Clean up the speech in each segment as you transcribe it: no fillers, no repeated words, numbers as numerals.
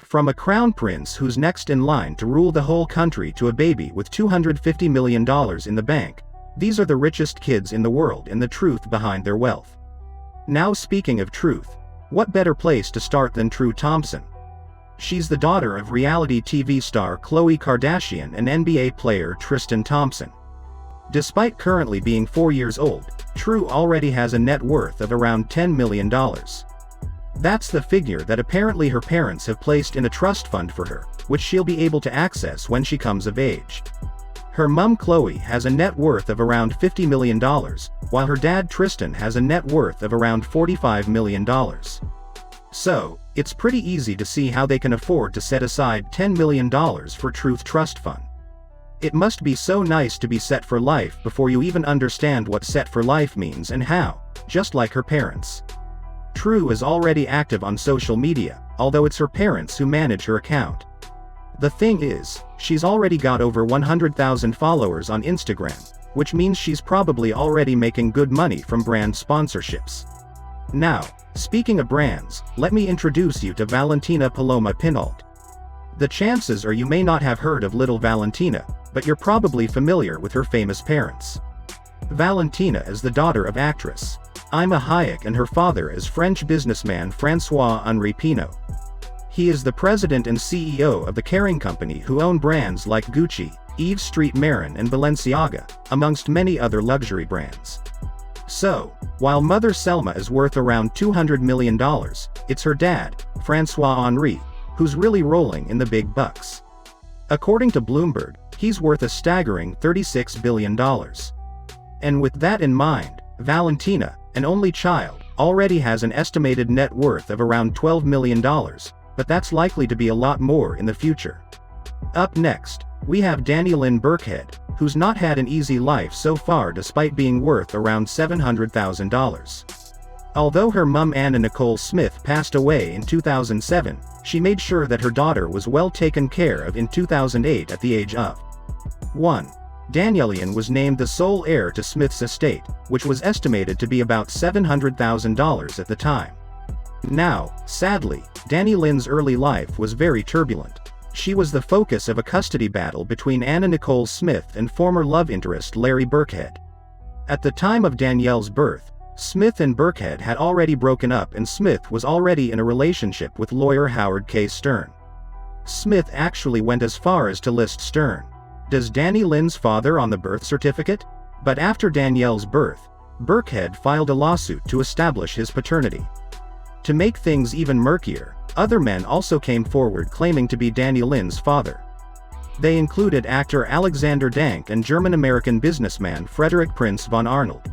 From a crown prince who's next in line to rule the whole country to a baby with $250 million in the bank, these are the richest kids in the world and the truth behind their wealth. Now, speaking of truth, what better place to start than True Thompson? She's the daughter of reality TV star Khloe Kardashian and NBA player Tristan Thompson. Despite currently being 4 years old, True already has a net worth of around $10 million. That's the figure that apparently her parents have placed in a trust fund for her, which she'll be able to access when she comes of age. Her mum Khloe has a net worth of around $50 million, while her dad Tristan has a net worth of around $45 million. So, it's pretty easy to see how they can afford to set aside $10 million for Truth Trust Fund. It must be so nice to be set for life before you even understand what set for life means and how, just like her parents. True is already active on social media, although it's her parents who manage her account. The thing is, she's already got over 100,000 followers on Instagram, which means she's probably already making good money from brand sponsorships. Now, speaking of brands, let me introduce you to Valentina Paloma Pinault. The chances are you may not have heard of little Valentina, but you're probably familiar with her famous parents. Valentina is the daughter of actress Ima Hayek and her father is French businessman François-Henri Pinault. He is the president and CEO of the Kering company who own brands like Gucci, Yves Saint Laurent and Balenciaga, amongst many other luxury brands. So, while mother Selma is worth around $200 million, it's her dad, François-Henri, who's really rolling in the big bucks. According to Bloomberg, he's worth a staggering $36 billion. And with that in mind, Valentina, an only child, already has an estimated net worth of around $12 million, but that's likely to be a lot more in the future. Up next, we have Danielle Birkhead, who's not had an easy life so far despite being worth around $700,000. Although her mum Anna Nicole Smith passed away in 2007, she made sure that her daughter was well taken care of in 2008 at the age of 1. Danielle was named the sole heir to Smith's estate, which was estimated to be about $700,000 at the time. Now, sadly, Danielle's early life was very turbulent. She was the focus of a custody battle between Anna Nicole Smith and former love interest Larry Birkhead. At the time of Danielle's birth, Smith and Birkhead had already broken up and Smith was already in a relationship with lawyer Howard K. Stern. Smith actually went as far as to list Stern as Danielle's father on the birth certificate, but after Danielle's birth, Birkhead filed a lawsuit to establish his paternity. To make things even murkier, other men also came forward claiming to be Danielle's father. They included actor Alexander Dank and German-American businessman Frederick Prince von Arnold.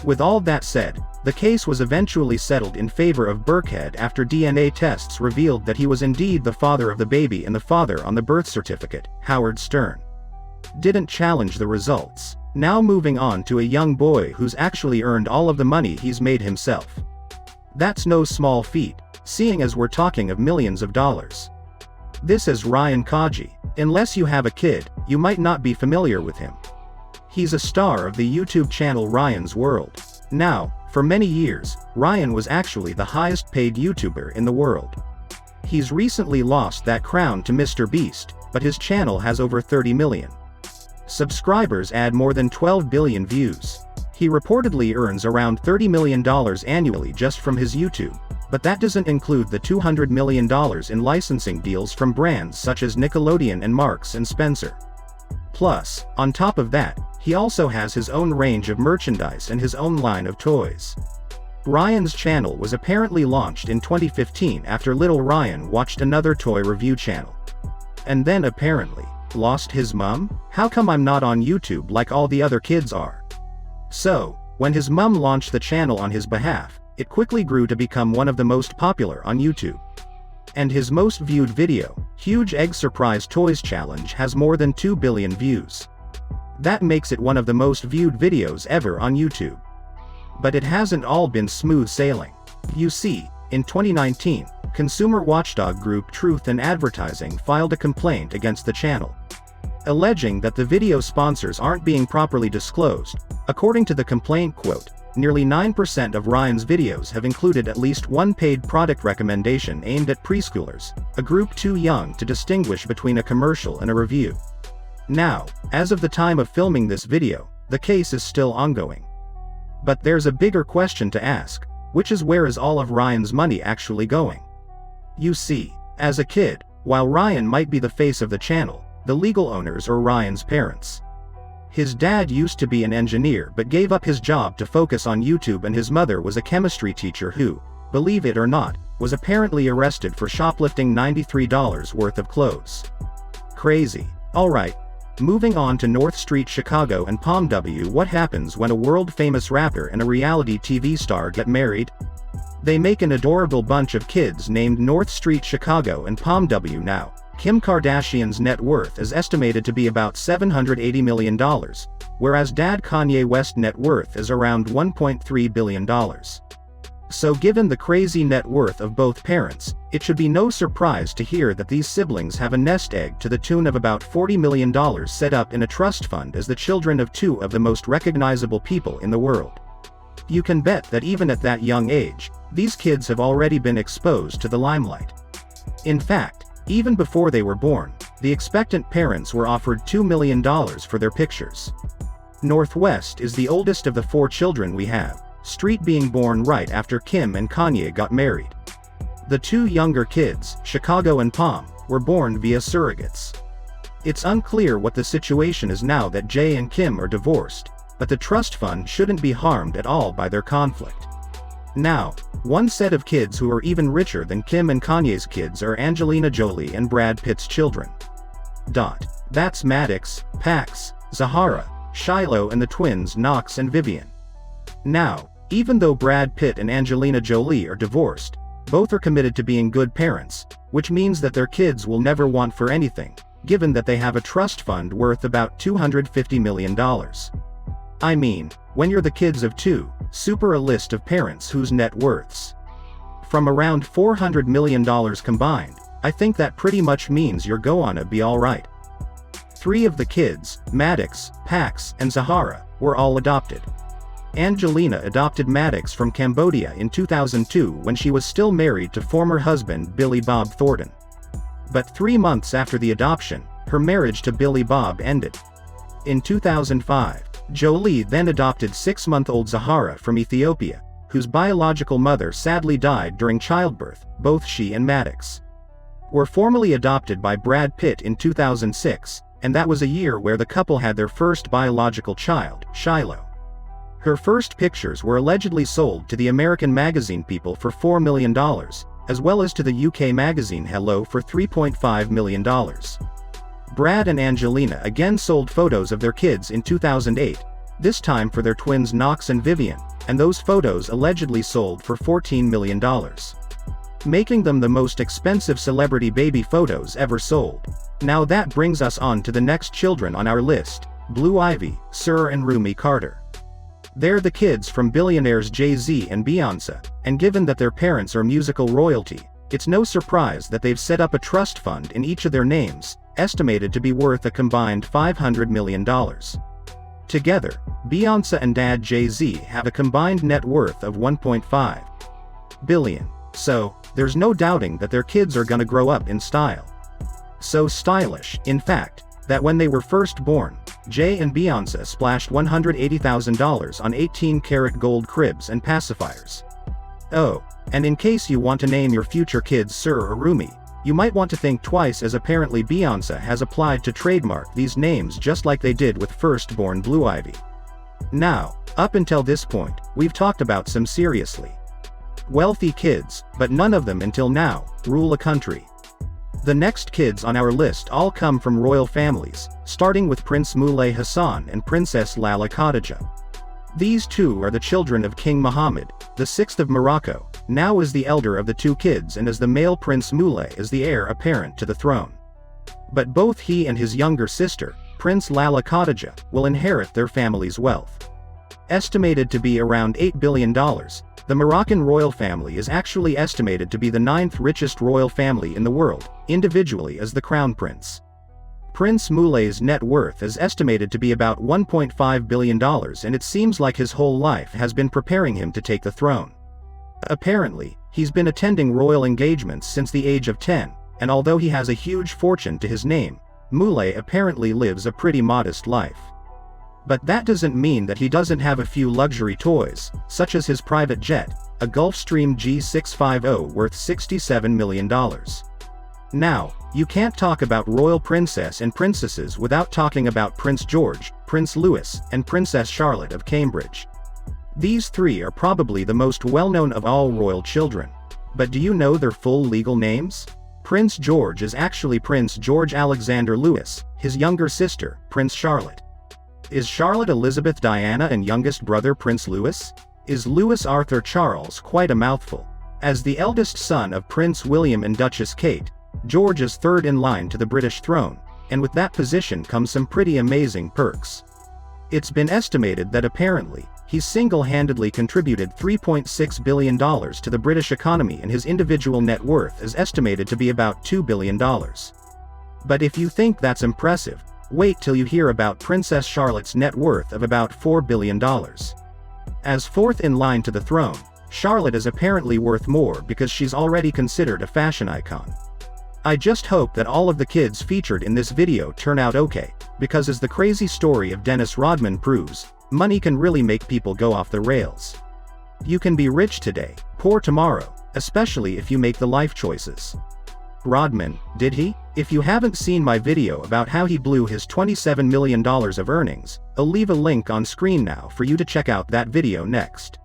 With all that said, the case was eventually settled in favor of Birkhead after DNA tests revealed that he was indeed the father of the baby and the father on the birth certificate, Howard Stern didn't challenge the results. Now moving on to a young boy who's actually earned all of the money he's made himself. That's no small feat, seeing as we're talking of millions of dollars. This is Ryan Kaji. Unless you have a kid, you might not be familiar with him. He's a star of the YouTube channel Ryan's World. Now, for many years, Ryan was actually the highest paid YouTuber in the world. He's recently lost that crown to Mr. Beast, but his channel has over 30 million subscribers and more than 12 billion views. He reportedly earns around $30 million annually just from his YouTube, but that doesn't include the $200 million in licensing deals from brands such as Nickelodeon and Marks & Spencer. Plus, on top of that, he also has his own range of merchandise and his own line of toys. Ryan's channel was apparently launched in 2015 after little Ryan watched another toy review channel. And then apparently, lost his mum? How come I'm not on YouTube like all the other kids are? So, when his mum launched the channel on his behalf, it quickly grew to become one of the most popular on YouTube. And his most viewed video, Huge Egg Surprise Toys Challenge, has more than 2 billion views. That makes it one of the most viewed videos ever on YouTube. But it hasn't all been smooth sailing. You see, in 2019, consumer watchdog group Truth in Advertising filed a complaint against the channel, alleging that the video sponsors aren't being properly disclosed. According to the complaint, quote, nearly 9% of Ryan's videos have included at least one paid product recommendation aimed at preschoolers, a group too young to distinguish between a commercial and a review. Now, as of the time of filming this video, the case is still ongoing. But there's a bigger question to ask, which is where is all of Ryan's money actually going? You see, as a kid, while Ryan might be the face of the channel, the legal owners are Ryan's parents. His dad used to be an engineer but gave up his job to focus on YouTube, and his mother was a chemistry teacher who, believe it or not, was apparently arrested for shoplifting $93 worth of clothes. Crazy. Alright. Moving on to North Street Chicago and Palm W. What happens when a world-famous rapper and a reality TV star get married? They make an adorable bunch of kids named North Street Chicago and Palm W. Now, Kim Kardashian's net worth is estimated to be about $780 million, whereas Dad Kanye West's net worth is around $1.3 billion. So given the crazy net worth of both parents, it should be no surprise to hear that these siblings have a nest egg to the tune of about $40 million set up in a trust fund as the children of two of the most recognizable people in the world. You can bet that even at that young age, these kids have already been exposed to the limelight. In fact, even before they were born, the expectant parents were offered $2 million for their pictures. Northwest is the oldest of the four children we have, Street being born right after Kim and Kanye got married. The two younger kids, Chicago and Palm, were born via surrogates. It's unclear what the situation is now that Jay and Kim are divorced, but the trust fund shouldn't be harmed at all by their conflict. Now, one set of kids who are even richer than Kim and Kanye's kids are Angelina Jolie and Brad Pitt's children. That's Maddox, Pax, Zahara, Shiloh, and the twins Knox and Vivian. Now, even though Brad Pitt and Angelina Jolie are divorced, both are committed to being good parents, which means that their kids will never want for anything, given that they have a trust fund worth about $250 million. I mean, when you're the kids of two, super a list of parents whose net worths from around $400 million combined, I think that pretty much means you're gonna be alright. 3 of the kids, Maddox, Pax, and Zahara, were all adopted. Angelina adopted Maddox from Cambodia in 2002 when she was still married to former husband Billy Bob Thornton. But 3 months after the adoption, her marriage to Billy Bob ended. In 2005, Jolie then adopted 6-month-old Zahara from Ethiopia, whose biological mother sadly died during childbirth. Both she and Maddox were formally adopted by Brad Pitt in 2006, and that was a year where the couple had their first biological child, Shiloh. Her first pictures were allegedly sold to the American magazine People for $4 million, as well as to the UK magazine Hello for $3.5 million. Brad and Angelina again sold photos of their kids in 2008, this time for their twins Knox and Vivian, and those photos allegedly sold for $14 million. Making them the most expensive celebrity baby photos ever sold. Now that brings us on to the next children on our list, Blue Ivy, Sir and Rumi Carter. They're the kids from billionaires Jay-Z and Beyoncé, and given that their parents are musical royalty, it's no surprise that they've set up a trust fund in each of their names, estimated to be worth a combined $500 million. Together, Beyoncé and Dad Jay-Z have a combined net worth of $1.5 billion, so there's no doubting that their kids are gonna grow up in style. So stylish, in fact, that when they were first born, Jay and Beyoncé splashed $180,000 on 18-karat gold cribs and pacifiers. Oh, and in case you want to name your future kids Sir or Rumi, you might want to think twice, as apparently Beyoncé has applied to trademark these names just like they did with firstborn Blue Ivy. Now, up until this point, we've talked about some seriously wealthy kids, but none of them until now rule a country. The next kids on our list all come from royal families, starting with Prince Moulay Hassan and Princess Lala Khadija. These two are the children of King Mohammed, the 6th of Morocco, now is the elder of the two kids and as the male Prince Moulay is the heir apparent to the throne. But both he and his younger sister, Prince Lala Khadija, will inherit their family's wealth. Estimated to be around $8 billion, the Moroccan royal family is actually estimated to be the 9th richest royal family in the world, individually as the Crown Prince. Prince Moulay's net worth is estimated to be about $1.5 billion, and it seems like his whole life has been preparing him to take the throne. Apparently, he's been attending royal engagements since the age of 10, and although he has a huge fortune to his name, Moulay apparently lives a pretty modest life. But that doesn't mean that he doesn't have a few luxury toys, such as his private jet, a Gulfstream G650 worth $67 million. Now, you can't talk about royal princess and princesses without talking about Prince George, Prince Louis, and Princess Charlotte of Cambridge. These three are probably the most well-known of all royal children. But do you know their full legal names? Prince George is actually Prince George Alexander Louis, his younger sister, Prince Charlotte. Is Charlotte Elizabeth Diana and youngest brother Prince Louis? Is Louis Arthur Charles quite a mouthful? As the eldest son of Prince William and Duchess Kate, George is third in line to the British throne, and with that position comes some pretty amazing perks. It's been estimated that apparently, he's single-handedly contributed $3.6 billion to the British economy, and his individual net worth is estimated to be about $2 billion. But if you think that's impressive, wait till you hear about Princess Charlotte's net worth of about $4 billion. As fourth in line to the throne, Charlotte is apparently worth more because she's already considered a fashion icon. I just hope that all of the kids featured in this video turn out okay, because as the crazy story of Dennis Rodman proves, money can really make people go off the rails. You can be rich today, poor tomorrow, especially if you make the life choices. Rodman, did he? If you haven't seen my video about how he blew his $27 million of earnings, I'll leave a link on screen now for you to check out that video next.